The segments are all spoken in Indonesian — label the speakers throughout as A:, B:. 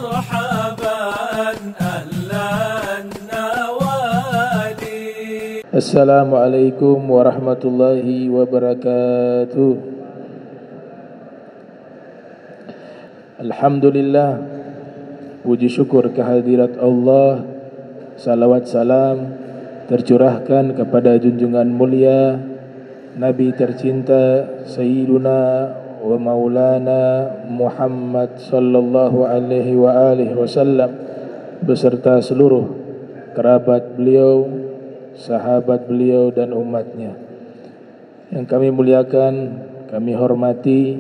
A: مرحبا أهلا النوادي.
B: السلام عليكم ورحمة الله وبركاته. Alhamdulillah, puji syukur kehadirat Allah, salawat salam tercurahkan kepada junjungan mulia Nabi tercinta Sayyiduna wa Maulana Muhammad sallallahu alaihi wa alihi wasallam beserta seluruh kerabat beliau, sahabat beliau dan umatnya. Yang kami muliakan, kami hormati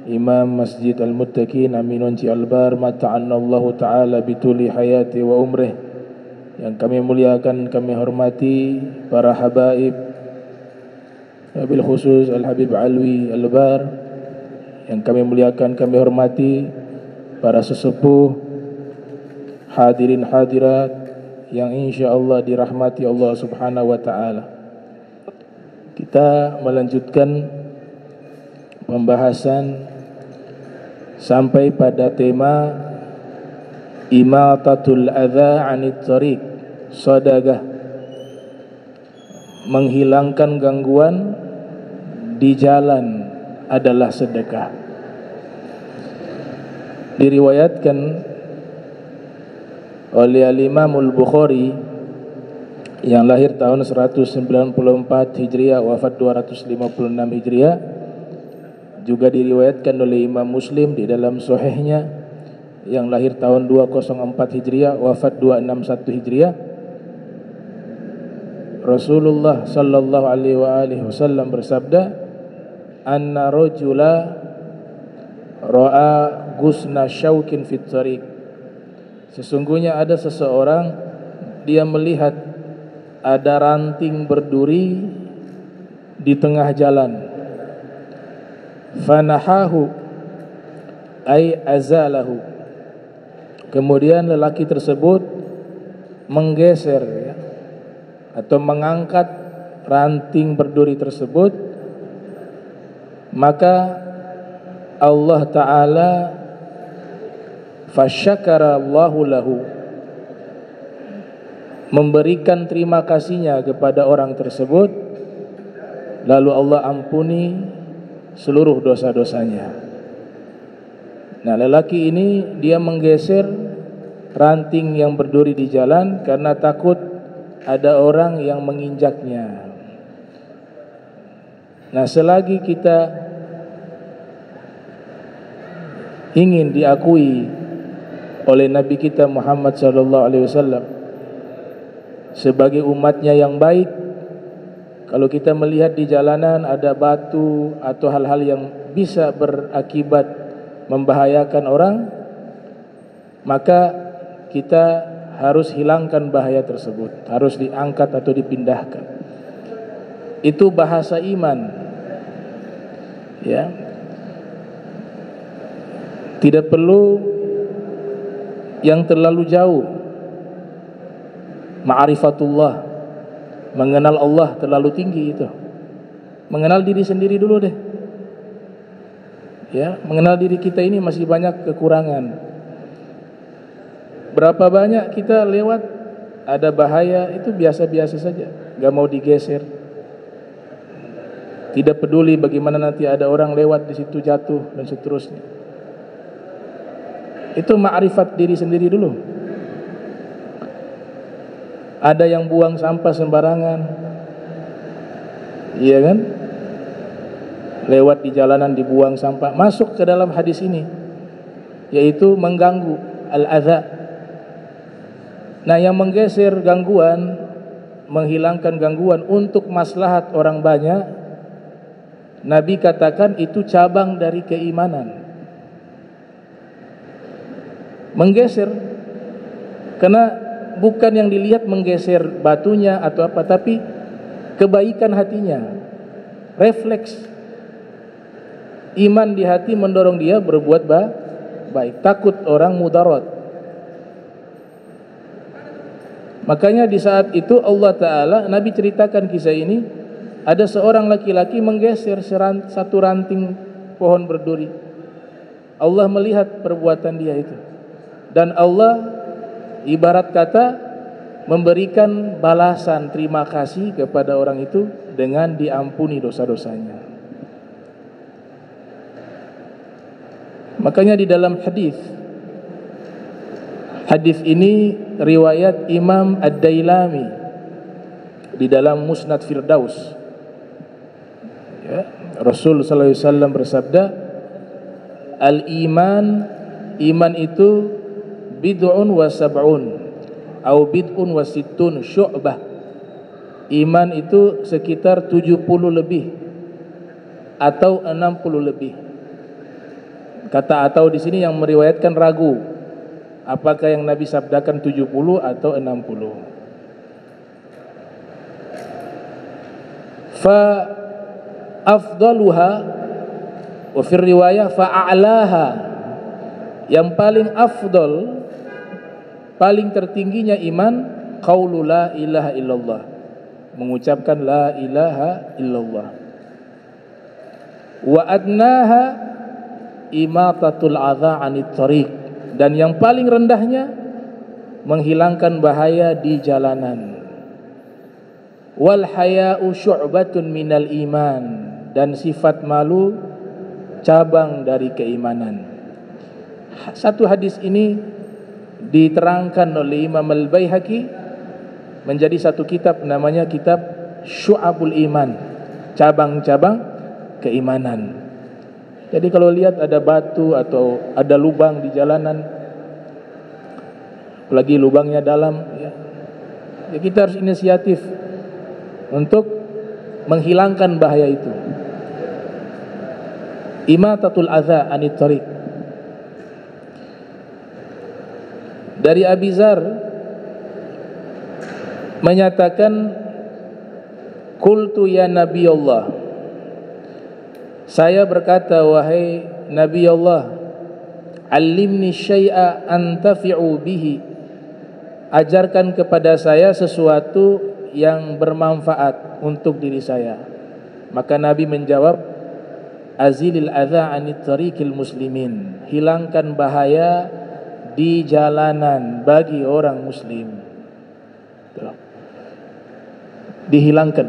B: Imam Masjid Al-Muttaqin Aminun Albar mata'annallahu ta'ala bituli hayati wa umrih. Yang kami muliakan, kami hormati para habaib, wabil khusus Al-Habib Alwi Albar. Yang kami muliakan, kami hormati para sesepuh, hadirin hadirat yang insyaallah dirahmati Allah Subhanahu wa taala. Kita melanjutkan pembahasan sampai pada tema imatatul adza 'anit thariq, sedekah, menghilangkan gangguan di jalan adalah sedekah. Diriwayatkan oleh Al-Imam Al-Bukhari yang lahir tahun 194 Hijriah, wafat 256 Hijriah. Juga diriwayatkan oleh Imam Muslim di dalam Sahihnya yang lahir tahun 204 Hijriah, wafat 261 Hijriah. Rasulullah sallallahu alaihi wasallam bersabda, "Anna rajula ra'a gusna syaukin fit tariq." Sesungguhnya ada seseorang, dia melihat ada ranting berduri di tengah jalan. Fanahahu ay azalahu. Kemudian lelaki tersebut menggeser, ya, atau mengangkat ranting berduri tersebut. Maka Allah Ta'ala fasyakara Allahu lahu, memberikan terima kasihnya kepada orang tersebut, lalu Allah ampuni seluruh dosa-dosanya. Nah, lelaki ini dia menggeser ranting yang berduri di jalan karena takut ada orang yang menginjaknya. Nah, selagi kita ingin diakui oleh Nabi kita Muhammad sallallahu alaihi wasallam sebagai umatnya yang baik, kalau kita melihat di jalanan ada batu atau hal-hal yang bisa berakibat membahayakan orang, maka kita harus hilangkan bahaya tersebut, harus diangkat atau dipindahkan. Itu bahasa iman, ya. Tidak perlu yang terlalu jauh. Ma'rifatullah, mengenal Allah terlalu tinggi itu. Mengenal diri sendiri dulu deh. Ya, mengenal diri kita ini masih banyak kekurangan. Berapa banyak kita lewat ada bahaya, itu biasa-biasa saja, gak mau digeser. Tidak peduli bagaimana nanti ada orang lewat di situ jatuh dan seterusnya. Itu ma'rifat diri sendiri dulu. Ada yang buang sampah sembarangan, iya kan? Lewat di jalanan dibuang sampah, masuk ke dalam hadis ini, yaitu mengganggu, al-adza. Nah, yang menggeser gangguan, menghilangkan gangguan untuk maslahat orang banyak, Nabi katakan itu cabang dari keimanan. Menggeser, karena bukan yang dilihat menggeser batunya atau apa, tapi kebaikan hatinya, refleks iman di hati mendorong dia berbuat baik, takut orang mudarat. Makanya di saat itu Allah Ta'ala, Nabi ceritakan kisah ini, ada seorang laki-laki menggeser satu ranting pohon berduri. Allah melihat perbuatan dia itu. dan Allah ibarat kata memberikan balasan terima kasih kepada orang itu dengan diampuni dosa-dosanya. Makanya di dalam hadis ini riwayat Imam Ad-Dailami di dalam Musnad Firdaus, ya, Rasul sallallahu alaihi wasallam bersabda, iman itu bid'un wa sab'un atau bid'un wa sittun syu'bah. Iman itu sekitar 70 lebih atau 60 lebih. Kata atau di sini yang meriwayatkan ragu apakah yang Nabi sabdakan 70 atau 60. Fa afdaluha wa fi riwayah fa a'laha, yang paling afdal, paling tertingginya iman, qaulu la ilaha illallah, mengucapkan la ilaha illallah. Wa adnaha imatatul adha 'anit thariq, dan yang paling rendahnya menghilangkan bahaya di jalanan. Wal haya'u syu'batun minal iman, dan sifat malu cabang dari keimanan. Satu hadis ini diterangkan oleh Imam Al-Baihaqi menjadi satu kitab, namanya kitab Syu'abul Iman, cabang-cabang keimanan. Jadi kalau lihat ada batu atau ada lubang di jalanan, apalagi lubangnya dalam, ya kita harus inisiatif untuk menghilangkan bahaya itu. Imatatul adza anit thariq. Dari Abi Dzar menyatakan, qultu ya Nabi Allah, saya berkata wahai Nabi Allah, alimni syai'a antafi'u bihi, ajarkan kepada saya sesuatu yang bermanfaat untuk diri saya. Maka Nabi menjawab, azilil adza anit tariqil muslimin, hilangkan bahaya di jalanan bagi orang muslim. Dihilangkan.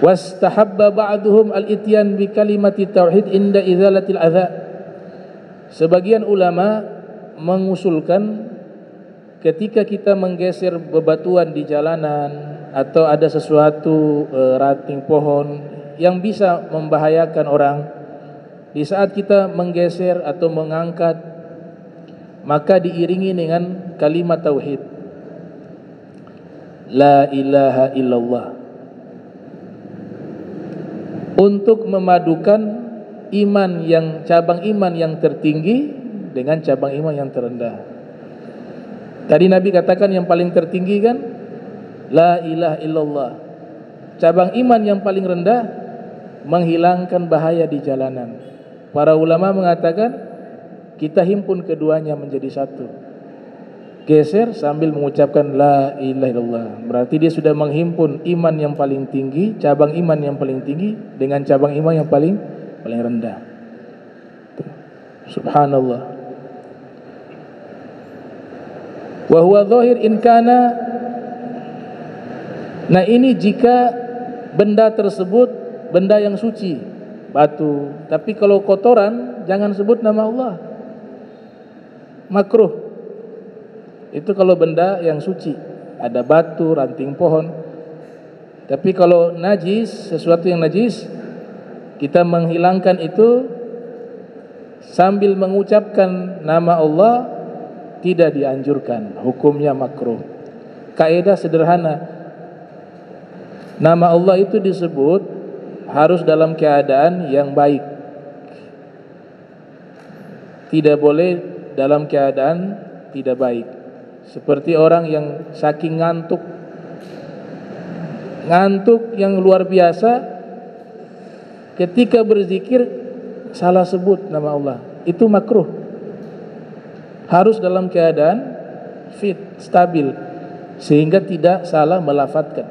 B: Wastahabba ba'duhum al-ityan bi kalimati tauhid inda izalatil adza. Sebagian ulama mengusulkan ketika kita menggeser bebatuan di jalanan atau ada sesuatu ranting pohon yang bisa membahayakan orang, di saat kita menggeser atau mengangkat, maka diiringi dengan kalimat tauhid, la ilaha illallah, untuk memadukan iman yang cabang iman yang tertinggi dengan cabang iman yang terendah. Tadi Nabi katakan yang paling tertinggi kan la ilaha illallah. Cabang iman yang paling rendah menghilangkan bahaya di jalanan. Para ulama mengatakan kita himpun keduanya menjadi satu. Geser sambil mengucapkan la ilaha illallah. Berarti dia sudah menghimpun iman yang paling tinggi, cabang iman yang paling tinggi dengan cabang iman yang paling rendah. Subhanallah. Wa huwa zahir in kana. Nah, ini jika benda tersebut benda yang suci, batu. Tapi kalau kotoran jangan sebut nama Allah. Makruh. Itu kalau benda yang suci, ada batu, ranting pohon. Tapi kalau najis, sesuatu yang najis, kita menghilangkan itu sambil mengucapkan nama Allah tidak dianjurkan, hukumnya makruh. Kaidah sederhana, nama Allah itu disebut harus dalam keadaan yang baik, tidak boleh dalam keadaan tidak baik. Seperti orang yang saking ngantuk yang luar biasa, ketika berzikir salah sebut nama Allah, itu makruh. Harus dalam keadaan fit, stabil, sehingga tidak salah melafadzkan.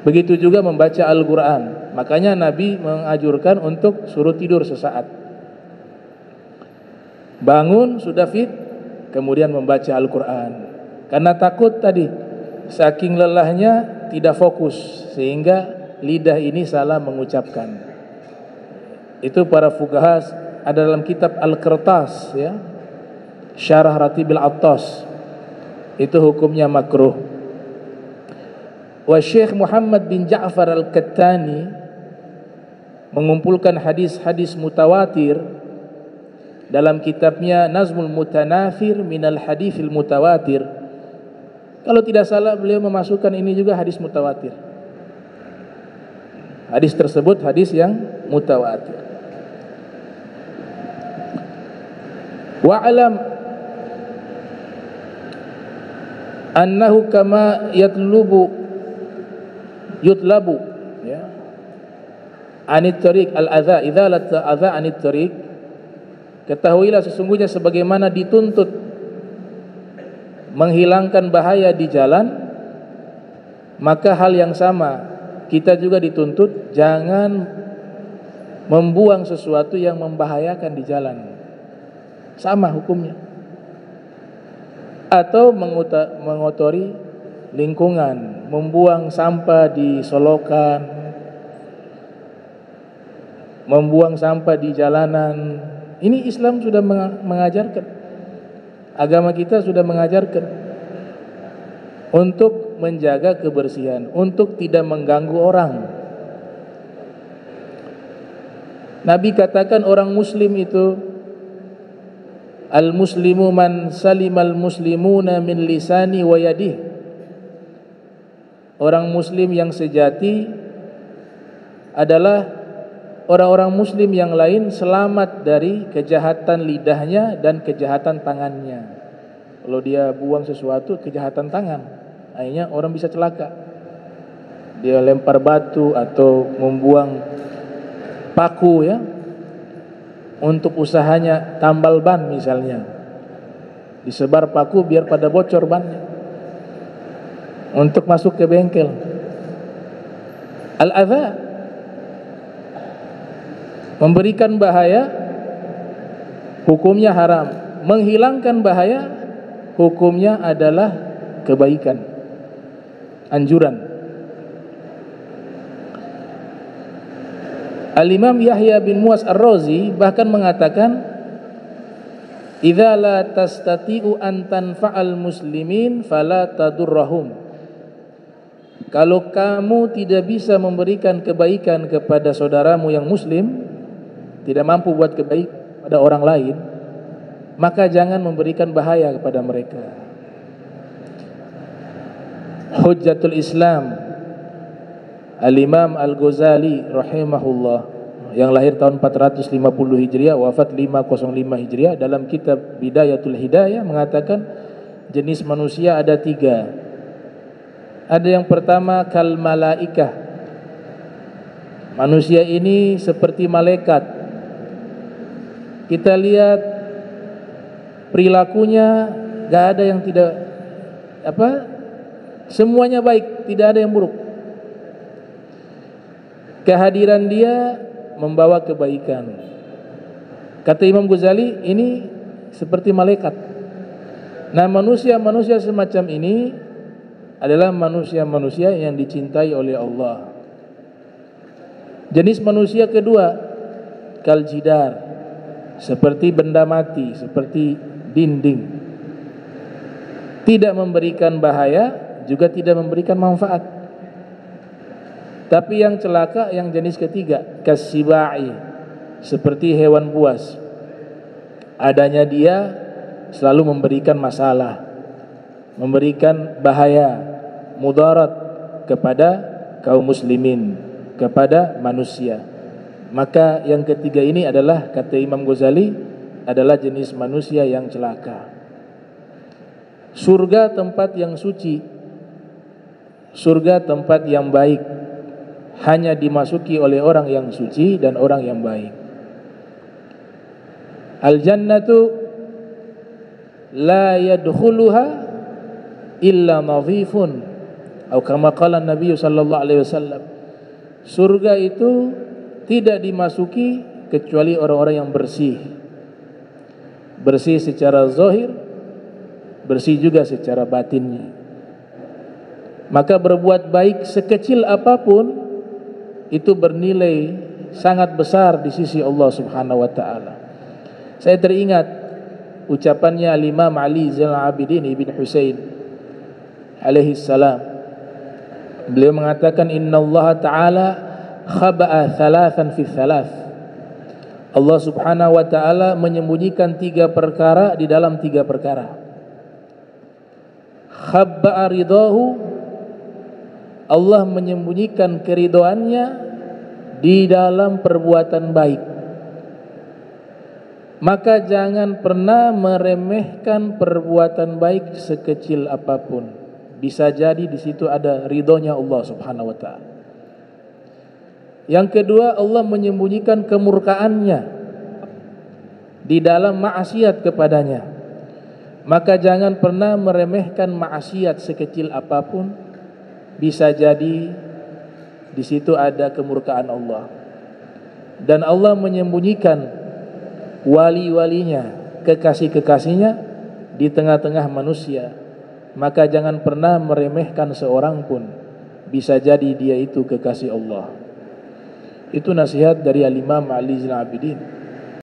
B: Begitu juga membaca Al-Quran. Makanya Nabi menganjurkan untuk suruh tidur sesaat. Bangun sudah fit, kemudian membaca Al-Quran. Karena takut tadi, saking lelahnya tidak fokus sehingga lidah ini salah mengucapkan. Itu para fuqaha ada dalam kitab Al-Qirtas ya, Syarah Ratibil Attas. Itu hukumnya makruh. Wa Syekh Muhammad bin Ja'far Al-Kattani mengumpulkan hadis-hadis mutawatir dalam kitabnya Nazmul Mutanafir minal Hadithil Mutawatir. Kalau tidak salah beliau memasukkan ini juga hadis mutawatir. Hadis tersebut hadis yang mutawatir. Wa'lam annahu kama yutlabu ya anit tariq al-adha idzalat adha anit tariq. Ketahuilah sesungguhnya sebagaimana dituntut menghilangkan bahaya di jalan, maka hal yang sama kita juga dituntut jangan membuang sesuatu yang membahayakan di jalan. Sama hukumnya. Atau mengotori lingkungan, membuang sampah di solokan, membuang sampah di jalanan. Ini Islam sudah mengajarkan. Agama kita sudah mengajarkan untuk menjaga kebersihan, untuk tidak mengganggu orang. Nabi katakan orang muslim itu al-muslimu man salimal muslimuna min lisani wa yadihi. Orang muslim yang sejati adalah orang-orang muslim yang lain selamat dari kejahatan lidahnya dan kejahatan tangannya. Kalau dia buang sesuatu, kejahatan tangan, akhirnya orang bisa celaka. Dia lempar batu atau membuang paku ya, untuk usahanya tambal ban misalnya, disebar paku biar pada bocor bannya untuk masuk ke bengkel. Al-adha, memberikan bahaya, hukumnya haram. Menghilangkan bahaya, hukumnya adalah kebaikan, anjuran. Al-Imam Yahya bin Muaz Ar-Razi bahkan mengatakan, idza la tastati'u an tanfa'al muslimin fala tadurrahum. Kalau kamu tidak bisa memberikan kebaikan kepada saudaramu yang muslim, tidak mampu buat kebaikan pada orang lain, maka jangan memberikan bahaya kepada mereka. Hujjatul Islam Al-Imam Al-Ghazali rahimahullah, yang lahir tahun 450 Hijriah, wafat 505 Hijriah, dalam kitab Bidayatul Hidayah mengatakan jenis manusia ada 3. Ada yang pertama kal malaikah. Manusia ini seperti malaikat. Kita lihat perilakunya gak ada yang tidak semuanya baik, tidak ada yang buruk. Kehadiran dia membawa kebaikan. Kata Imam Ghazali, ini seperti malaikat. Nah, manusia-manusia semacam ini adalah manusia-manusia yang dicintai oleh Allah. Jenis manusia kedua, kaljidar, seperti benda mati, seperti dinding. Tidak memberikan bahaya, juga tidak memberikan manfaat. Tapi yang celaka yang jenis ketiga, kasibai, seperti hewan buas. Adanya dia selalu memberikan masalah, memberikan bahaya, mudarat kepada kaum muslimin, kepada manusia. Maka yang ketiga ini adalah, kata Imam Ghazali, adalah jenis manusia yang celaka. Surga tempat yang suci, surga tempat yang baik, hanya dimasuki oleh orang yang suci dan orang yang baik. Al-jannatu la yadkhuluha illa nadhifun, atau kama qala Nabi sallallahu alaihi wasallam. Surga itu tidak dimasuki kecuali orang-orang yang bersih. bersih secara zahir, bersih juga secara batinnya. Maka berbuat baik sekecil apapun itu bernilai sangat besar di sisi Allah Subhanahu wa taala. Saya teringat ucapannya Imam Ali Zainal Abidin Ibn Husain alaihi salam. Beliau mengatakan innallaha ta'ala khaba'a thalathan fi thalath. Allah Subhanahu wa taala menyembunyikan 3 perkara di dalam 3 perkara. Khaba'a ridahu, Allah menyembunyikan keridhoannya di dalam perbuatan baik. Maka jangan pernah meremehkan perbuatan baik sekecil apapun. Bisa jadi di situ ada ridhonya Allah Subhanahu wa taala. Yang kedua, Allah menyembunyikan kemurkaannya di dalam maksiat kepadanya. Maka jangan pernah meremehkan maksiat sekecil apapun. Bisa jadi di situ ada kemurkaan Allah. Dan Allah menyembunyikan wali-walinya, kekasih-kekasihnya di tengah-tengah manusia. Maka jangan pernah meremehkan seorang pun. Bisa jadi dia itu kekasih Allah. Itu nasihat dari Imam Ali Zainal Abidin.